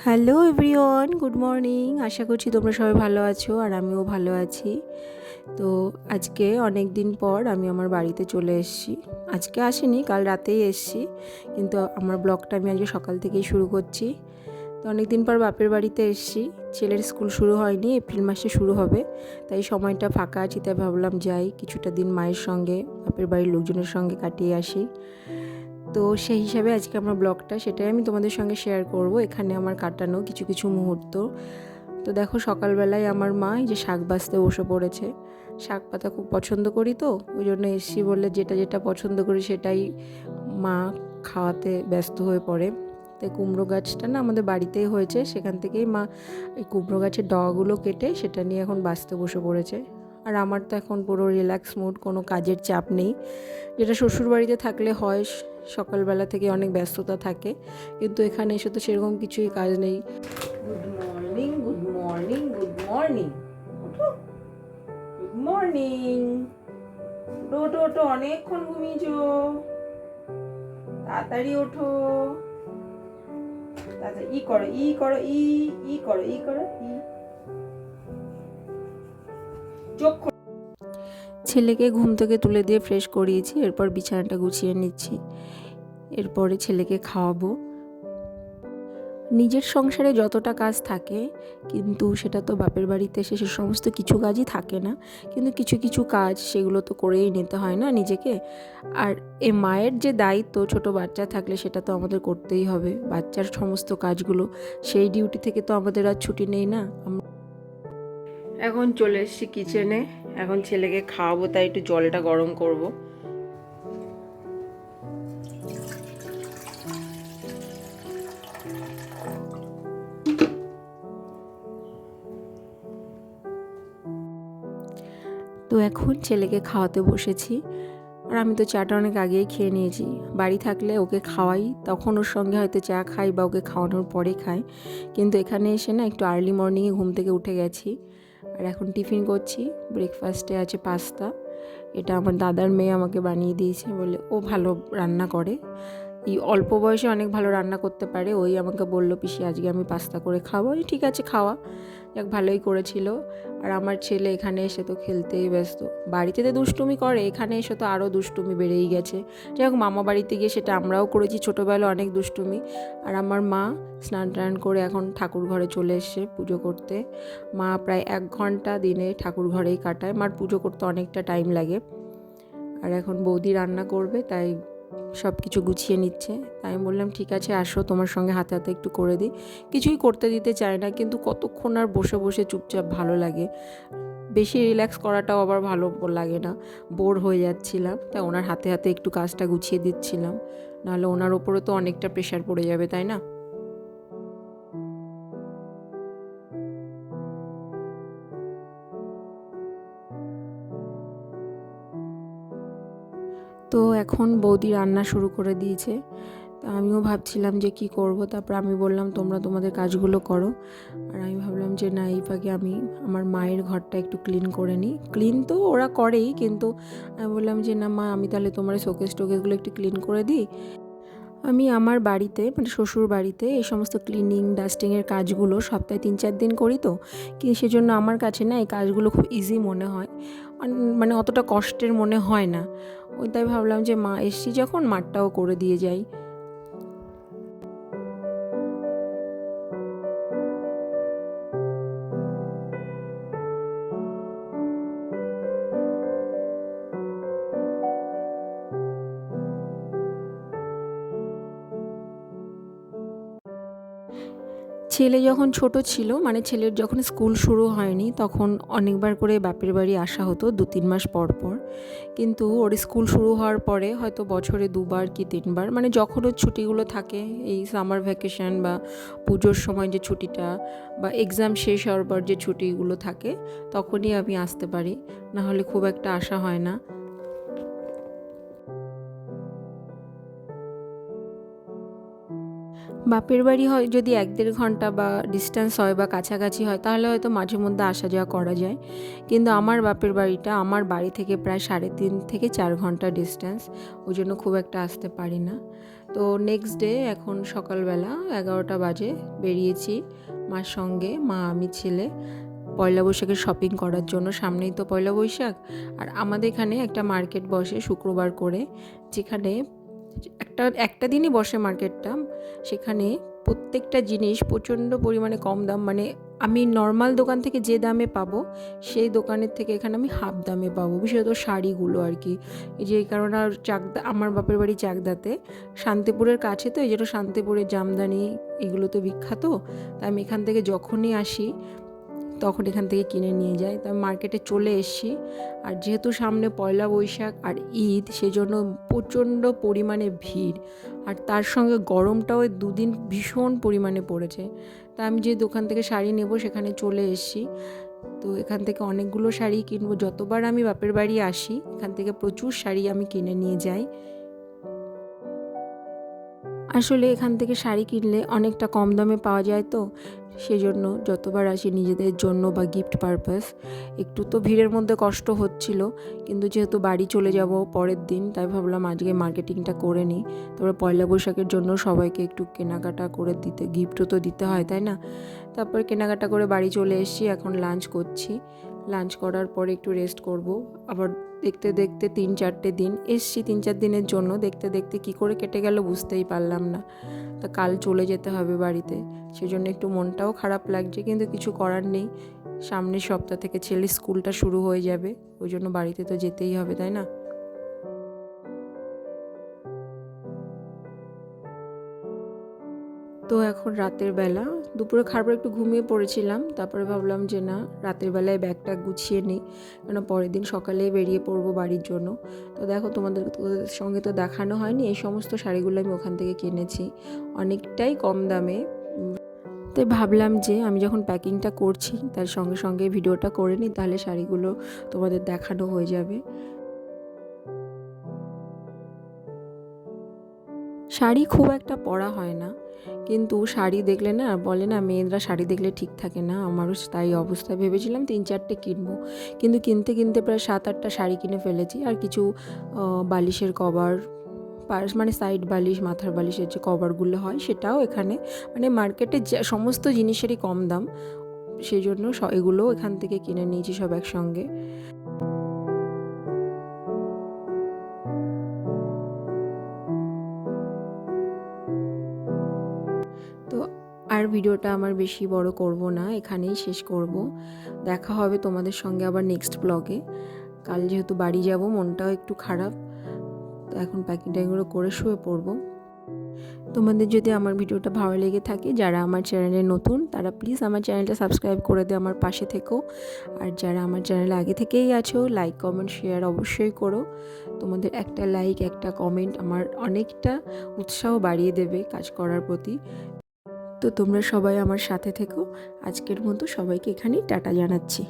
Hello everyone, good morning. আশা করছি তোমরা সবাই ভালো আছো আর আমিও ভালো আছি। তো আজকে অনেক দিন পর আমি আমার বাড়িতে চলে এসেছি। আজকে আসিনি, কাল রাতেই এসেছি, কিন্তু আমার ব্লগটা আমি আজকে সকাল থেকেই শুরু করছি। তো অনেক দিন পর বাপের বাড়িতে এসেছি। ছেলের স্কুল শুরু হয়নি, এপ্রিল মাসে শুরু হবে, তাই সময়টা ফাঁকা আছি, তাই ভাবলাম যাই কিছুটা দিন মায়ের সঙ্গে বাপের বাড়ির লোকজনের সঙ্গে কাটিয়ে আসি। তো সেই হিসাবে আজকে আমার ব্লগটা সেটাই আমি তোমাদের সঙ্গে শেয়ার করব। এখানে আমার কাটানো কিছু কিছু মুহূর্ত। তো দেখো, সকালবেলায় আমার মা এই যে শাক বাছতে বসে পড়েছে। শাক পাতা খুব পছন্দ করি, তো ওই জন্য এসছি বললে যেটা যেটা পছন্দ করি সেটাই মা খাওয়াতে ব্যস্ত হয়ে পড়ে। তাই কুমড়ো গাছটা না আমাদের বাড়িতেই হয়েছে, সেখান থেকেই মা এই কুমড়ো গাছের ডগাগুলো কেটে সেটা নিয়ে এখন বাছতে বসে পড়েছে। আর আমার তো এখন পুরো রিল্যাক্স মুড, কোনো কাজের চাপ নেই, যেটা শ্বশুরবাড়িতে থাকলে হয়। সকালবেলা থেকে অনেক ব্যস্ততা থাকে, কিন্তু এখানে এসে তো সেরকম কিছুই কাজ নেই। Good morning, good morning, good morning. ওঠো, গুড মর্নিং। ওঠো ওঠো ওঠো, অনেকক্ষণ ঘুমিয়েছো, তাড়াতাড়ি ওঠো। তাড়াতাড়ি ই করো, ই করো, ই ই করো, ই করো, ই চোখ। ছেলেকে ঘুম থেকে তুলে দিয়ে ফ্রেশ করিয়েছি, এরপর বিছানাটা গুছিয়ে নিচ্ছি। এরপরে ছেলেকে খাওয়াবো। নিজের সংসারে যতটা কাজ থাকে, কিন্তু সেটা তো বাপের বাড়িতে এসে সে সমস্ত কিছু কাজই থাকে না, কিন্তু কিছু কিছু কাজ সেগুলো তো করেই নিতে হয় না নিজেকে। আর এ মায়ের যে দায়িত্ব, ছোট বাচ্চা থাকলে সেটা তো আমাদের করতেই হবে, বাচ্চার সমস্ত কাজগুলো। সেই ডিউটি থেকে তো আমাদের আর ছুটি নেই না। এখন চলে এসেছি কিচেনে, এখন ছেলেকে খাওয়াবো, তাই একটু জলটা গরম করব। তো এখন ছেলেকে খাওয়াতে বসেছি। আর আমি তো চাটা অনেক আগেই খেয়ে নিয়েছি। বাড়ি থাকলে ওকে খাওয়াই, তখন ওর সঙ্গে হয়তো চা খাই বা ওকে খাওয়ানোর পরে খাই, কিন্তু এখানে এসে না একটু আর্লি মর্নিংয়ে ঘুম থেকে উঠে গেছি। আর এখন টিফিন করছি। ব্রেকফাস্টে আছে পাস্তা। এটা আমার দাদার মেয়ে আমাকে বানিয়ে দিয়েছে, বলে ও ভালো রান্না করে, এই অল্প বয়সে অনেক ভালো রান্না করতে পারে। ওই আমাকে বললো, পিসি আজকে আমি পাস্তা করে খাবো। ঠিক আছে, খাওয়া যাক, ভালোই করেছিল। আর আমার ছেলে এখানে এসে তো খেলতেই ব্যস্ত। বাড়িতে তো দুষ্টুমি করে, এখানে এসে তো আরও দুষ্টুমি বেড়েই গেছে। যাই হোক, মামা বাড়িতে গিয়ে সেটা আমরাও করেছি ছোটোবেলায়, অনেক দুষ্টুমি। আর আমার মা স্নান টান করে এখন ঠাকুর ঘরে চলে এসছে পুজো করতে। মা প্রায় 1 ঘন্টা দিনে ঠাকুর ঘরেই কাটায়, মার পুজো করতে অনেকটা টাইম লাগে। আর এখন বৌদি রান্না করবে, তাই সব কিছু গুছিয়ে নিচ্ছে। তাই আমি বললাম ঠিক আছে, আসো, তোমার সঙ্গে হাতে হাতে একটু করে দিই। কিছুই করতে দিতে চায় না, কিন্তু কতক্ষণ আর বসে বসে চুপচাপ ভালো লাগে। বেশি রিল্যাক্স করাটাও আবার ভালো লাগে না, বোর হয়ে যাচ্ছিলাম, তাই ওনার হাতে হাতে একটু কাজটা গুছিয়ে দিচ্ছিলাম। নাহলে ওনার ওপরে তো অনেকটা প্রেশার পড়ে যাবে, তাই না? তো এখন বৌদি রান্না শুরু করে দিয়েছে। তা আমিও ভাবছিলাম যে কি করব, তারপর আমি বললাম তোমরা তোমাদের কাজগুলো করো। আর আমি ভাবলাম যে না, এই ফাঁকে আমি আমার মায়ের ঘরটা একটু ক্লিন করে নিই। ক্লিন তো ওরা করেই, কিন্তু আমি বললাম যে না মা, আমি তাহলে তোমার শোকেস টোকেসগুলো একটু ক্লিন করে দিই। আমি আমার বাড়িতে মানে শ্বশুর বাড়িতে এই সমস্ত ক্লিনিং ডাস্টিংয়ের কাজগুলো সপ্তাহে 3-4 দিন করি, তো কি সেজন্য আমার কাছে না এই কাজগুলো খুব ইজি মনে হয়, মানে অতটা কষ্টের মনে হয় না। ওই তাই ভাবলাম যে মা এসছি যখন, মারটাও করে দিয়ে যাই। ছেলে যখন ছোট ছিল, মানে ছেলের যখন স্কুল শুরু হয়নি, তখন অনেকবার করে বাপের বাড়ি আসা হতো 2-3 মাস পর পর। কিন্তু ওর স্কুল শুরু হওয়ার পরে হয়তো বছরে 2বার কি 3বার, মানে যখন ওর ছুটিগুলো থাকে, এই সামার ভ্যাকেশন বা পুজোর সময় যে ছুটিটা, বা এক্সাম শেষ হওয়ার পর যে ছুটিগুলো থাকে, তখনই আমি আসতে পারি, না হলে খুব একটা আসা হয় না। বাপের বাড়ি হয় যদি 1-1.5 ঘন্টা বা ডিস্টেন্স হয় বা কাছাকাছি হয় তাহলে হয়তো মাঝে মধ্যে আসা যাওয়া করা যায়, কিন্তু আমার বাপের বাড়িটা আমার বাড়ি থেকে প্রায় 3.5 থেকে 4 ঘন্টা ডিস্টেন্স, ওই জন্য খুব একটা আসতে পারি না। তো নেক্সট ডে এখন সকালবেলা 11টা বাজে বেরিয়েছি মার সঙ্গে, মা আমি ছেলে পয়লা বৈশাখের শপিং করার জন্য। সামনেই তো পয়লা বৈশাখ, আর আমাদের এখানে একটা মার্কেট বসে শুক্রবার করে, যেখানে একটা দিনই বসে মার্কেটটা। সেখানে প্রত্যেকটা জিনিস প্রচণ্ড পরিমাণে কম দাম, মানে আমি নর্মাল দোকান থেকে যে দামে পাবো সেই দোকানের থেকে এখানে আমি হাফ দামে পাবো, বিশেষত শাড়িগুলো আর কি। এই যে কারণ আর চাকদা, আমার বাপের বাড়ি চাকদাতে, শান্তিপুরের কাছে, তো এই জন্য শান্তিপুরের জামদানি এগুলো তো বিখ্যাত। তাই আমি এখান থেকে যখনই আসি তখন এখান থেকে কিনে নিয়ে যাই। তো আমি মার্কেটে চলে এসেছি, আর যেহেতু সামনে পয়লা বৈশাখ আর ঈদ, সেজন্য প্রচণ্ড পরিমাণে ভিড়, আর তার সঙ্গে গরমটাও 2 দিন ভীষণ পরিমাণে পড়েছে। তা আমি যে দোকান থেকে শাড়ি নেব সেখানে চলে এসেছি। তো এখান থেকে অনেকগুলো শাড়ি কিনবো, যতবার আমি বাপের বাড়ি আসি এখান থেকে প্রচুর শাড়ি আমি কিনে নিয়ে যাই। আসলে এখান থেকে শাড়ি কিনলে অনেকটা কম দামে পাওয়া যায়, তো সেজন্য যতবার আসি নিজেদের জন্য বা গিফট পারপাস। একটু তো ভিড়ের মধ্যে কষ্ট হচ্ছিল, কিন্তু যেহেতু বাড়ি চলে যাব পরের দিন, তাই ভাবলাম আজকে মার্কেটিংটা করে নিই। তারপরে পয়লা বৈশাখের জন্য সবাইকে একটু কেনাকাটা করে দিতে, গিফটও তো দিতে হয়, তাই না? তারপরে কেনাকাটা করে বাড়ি চলে এসেছি, এখন লাঞ্চ করছি। লাঞ্চ করার পরে একটু রেস্ট করব। আবার দেখতে দেখতে 3-4টে দিন এসছি, 3-4 দিনের জন্য, দেখতে দেখতে কি করে কেটে গেল বুঝতেই পারলাম না। তা কাল চলে যেতে হবে বাড়িতে, সেজন্য একটু মনটাও খারাপ লাগছে, কিন্তু কিছু করার নেই। সামনের সপ্তাহ থেকে ছেলের স্কুলটা শুরু হয়ে যাবে, ওই জন্য বাড়িতে তো যেতেই হবে, তাই না? তো এখন রাতের বেলা, দুপুরে খাবার পর একটু ঘুমিয়ে পড়েছিলাম, তারপরে ভাবলাম যে না, রাতের বেলায় ব্যাগটা গুছিয়ে নিই, কেন পরের দিন সকালে বেরিয়ে পড়বো বাড়ির জন্য। তো দেখো, তোমাদের সঙ্গে তো দেখানো হয়নি, এই সমস্ত শাড়িগুলো আমি ওখান থেকে কিনেছি অনেকটাই কম দামে। তাই ভাবলাম যে আমি যখন প্যাকিংটা করছি তার সঙ্গে সঙ্গে ভিডিওটা করে নিই, তাহলে শাড়িগুলো তোমাদের দেখানো হয়ে যাবে। শাড়ি খুব একটা পরা হয় না, কিন্তু শাড়ি দেখলে না, বলে না মেয়েরা শাড়ি দেখলে ঠিক থাকে না, আমারও তাই অবস্থা। ভেবেছিলাম 3-4টে কিনবো, কিন্তু কিনতে কিনতে প্রায় 7-8টা শাড়ি কিনে ফেলেছি। আর কিছু বালিশের কভার, পার্স মানে সাইড বালিশ, মাথার বালিশের যে কভারগুলো হয় সেটাও এখানে, মানে মার্কেটে সমস্ত জিনিসেরই কম দাম, সেই জন্য এগুলোও এখান থেকে কিনে নিয়েছি সব একসঙ্গে। তো আর ভিডিওটা আমার বেশি বড় করব না, এখানেই শেষ করব। দেখা হবে তোমাদের সঙ্গে আবার নেক্সট ব্লগে। কাল যেহেতু বাড়ি যাব, মনটাও একটু খারাপ, তো এখন প্যাকিং ট্যাকিংগুলো করে শুয়ে পড়বো। তোমাদের যদি আমার ভিডিওটা ভালো লেগে থাকে, যারা আমার চ্যানেলে নতুন তারা প্লিজ আমার চ্যানেলটা সাবস্ক্রাইব করে দিয়ে আমার পাশে থেকো, আর যারা আমার চ্যানেলে আগে থেকেই আছো লাইক কমেন্ট শেয়ার অবশ্যই করো। তোমাদের একটা লাইক একটা কমেন্ট আমার অনেকটা উৎসাহ বাড়িয়ে দেবে কাজ করার প্রতি। তো তোমরা সবাই আমার সাথে থেকো। আজকের মতো সবাইকে এখানেই টাটা জানাচ্ছি।